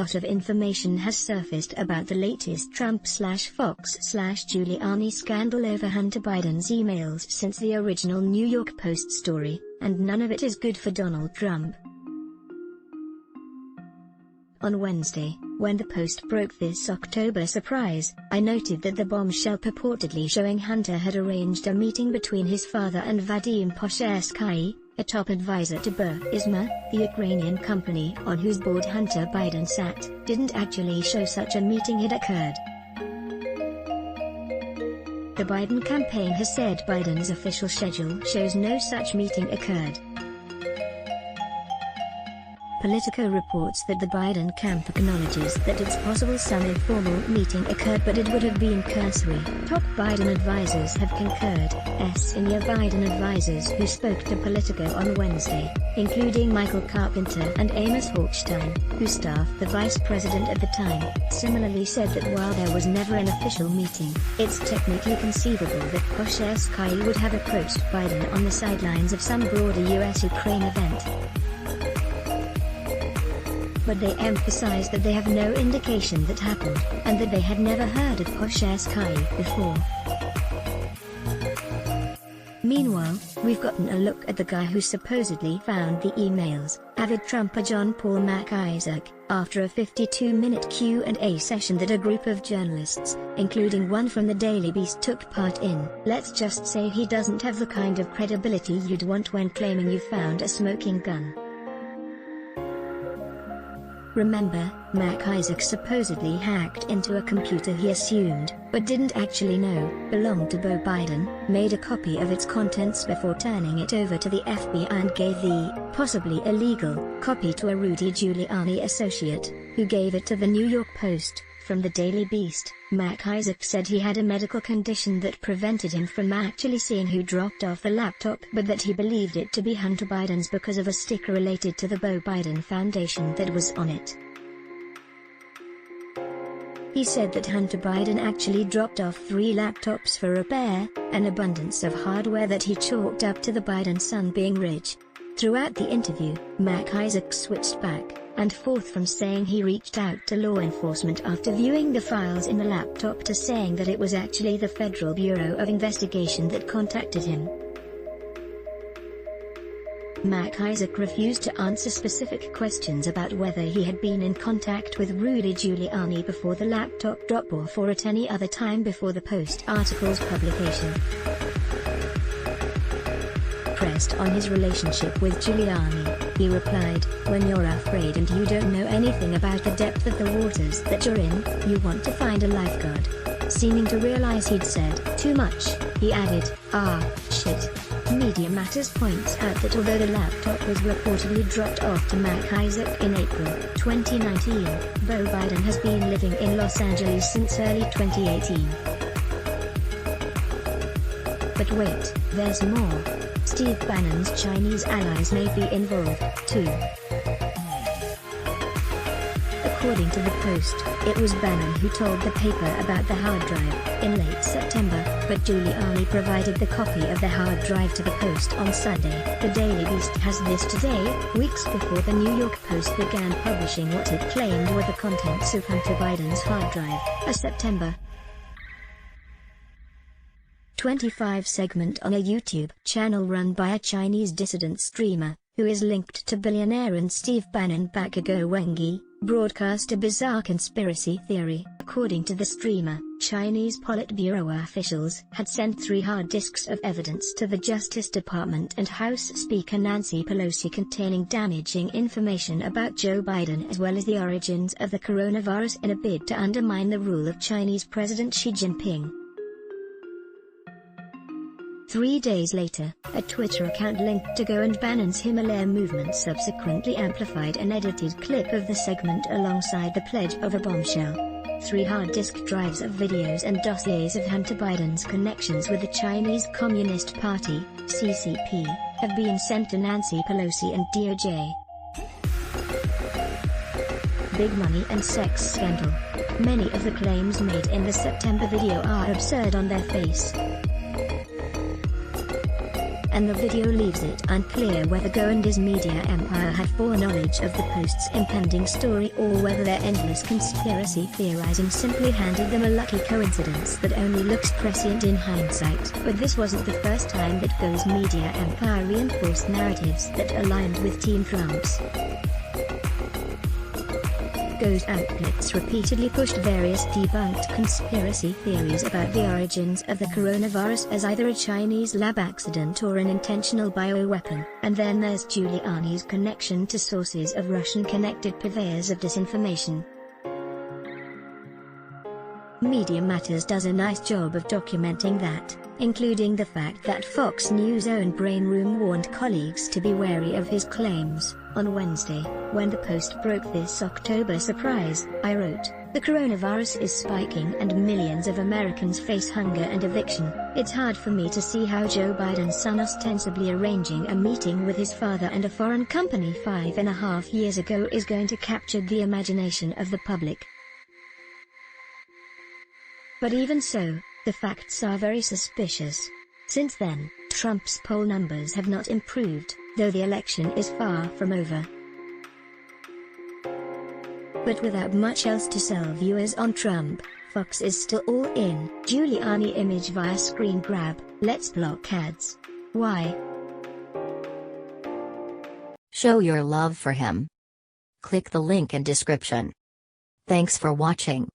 lot of information has surfaced about the latest Trump/Fox/Giuliani scandal over Hunter Biden's emails since the original New York Post story, and none of it is good for Donald Trump. On Wednesday, when the Post broke this October surprise, I noted that the bombshell purportedly showing Hunter had arranged a meeting between his father and Vadim Poshersky, a top advisor to Burisma, the Ukrainian company on whose board Hunter Biden sat, didn't actually show such a meeting had occurred. The Biden campaign has said Biden's official schedule shows no such meeting occurred. Politico reports that the Biden camp acknowledges that it's possible some informal meeting occurred, but it would have been cursory. Top Biden advisors have concurred. Senior Biden advisors who spoke to Politico on Wednesday, including Michael Carpenter and Amos Hochstein, who staffed the vice president at the time, similarly said that while there was never an official meeting, it's technically conceivable that Poshersky would have approached Biden on the sidelines of some broader U.S.-Ukraine event. But they emphasize that they have no indication that happened, and that they had never heard of Poshersky before. Meanwhile, we've gotten a look at the guy who supposedly found the emails, avid Trumper John Paul MacIsaac, after a 52-minute Q&A session that a group of journalists, including one from the Daily Beast, took part in. Let's just say he doesn't have the kind of credibility you'd want when claiming you found a smoking gun. Remember, MacIsaac supposedly hacked into a computer he assumed, but didn't actually know, belonged to Beau Biden, made a copy of its contents before turning it over to the FBI and gave the, possibly illegal, copy to a Rudy Giuliani associate, who gave it to the New York Post. From the Daily Beast, MacIsaac said he had a medical condition that prevented him from actually seeing who dropped off the laptop, but that he believed it to be Hunter Biden's because of a sticker related to the Beau Biden Foundation that was on it. He said that Hunter Biden actually dropped off 3 laptops for repair, an abundance of hardware that he chalked up to the Biden son being rich. Throughout the interview, MacIsaac switched back and forth from saying he reached out to law enforcement after viewing the files in the laptop to saying that it was actually the Federal Bureau of Investigation that contacted him. MacIsaac refused to answer specific questions about whether he had been in contact with Rudy Giuliani before the laptop drop-off or at any other time before the Post article's publication. Pressed on his relationship with Giuliani, he replied, "When you're afraid and you don't know anything about the depth of the waters that you're in, you want to find a lifeguard." Seeming to realize he'd said too much, he added, "Shit." Media Matters points out that although the laptop was reportedly dropped off to MacIsaac in April 2019, Beau Biden has been living in Los Angeles since early 2018. But wait, there's more. Steve Bannon's Chinese allies may be involved, too. According to the Post, it was Bannon who told the paper about the hard drive in late September, but Giuliani provided the copy of the hard drive to the Post on Sunday. The Daily Beast has this today, weeks before the New York Post began publishing what it claimed were the contents of Hunter Biden's hard drive, a September 25 segment on a YouTube channel run by a Chinese dissident streamer, who is linked to billionaire and Steve Bannon Bakago Wengi, broadcast a bizarre conspiracy theory. According to the streamer, Chinese Politburo officials had sent 3 hard disks of evidence to the Justice Department and House Speaker Nancy Pelosi containing damaging information about Joe Biden as well as the origins of the coronavirus in a bid to undermine the rule of Chinese President Xi Jinping. 3 days later, a Twitter account linked to Go and Bannon's Himalaya movement subsequently amplified an edited clip of the segment alongside the pledge of a bombshell. 3 hard disk drives of videos and dossiers of Hunter Biden's connections with the Chinese Communist Party, CCP, have been sent to Nancy Pelosi and DOJ. Big money and sex scandal. Many of the claims made in the September video are absurd on their face. and the video leaves it unclear whether Go and his media empire had foreknowledge of the Post's impending story or whether their endless conspiracy theorizing simply handed them a lucky coincidence that only looks prescient in hindsight. But this wasn't the first time that Go's media empire reinforced narratives that aligned with Team Trump's. Go's outlets repeatedly pushed various debunked conspiracy theories about the origins of the coronavirus as either a Chinese lab accident or an intentional bioweapon. And then there's Giuliani's connection to sources of Russian-connected purveyors of disinformation. Media Matters does a nice job of documenting that, including the fact that Fox News' own Brain Room warned colleagues to be wary of his claims. On Wednesday, when the Post broke this October surprise, I wrote, "The coronavirus is spiking and millions of Americans face hunger and eviction. It's hard for me to see how Joe Biden's son ostensibly arranging a meeting with his father and a foreign company 5.5 years ago is going to capture the imagination of the public." But even so, the facts are very suspicious. Since then, Trump's poll numbers have not improved, though the election is far from over. But without much else to sell viewers on Trump, Fox is still all in. Giuliani image via screen grab, let's block ads. Why? Show your love for him. Click the link in description. Thanks for watching.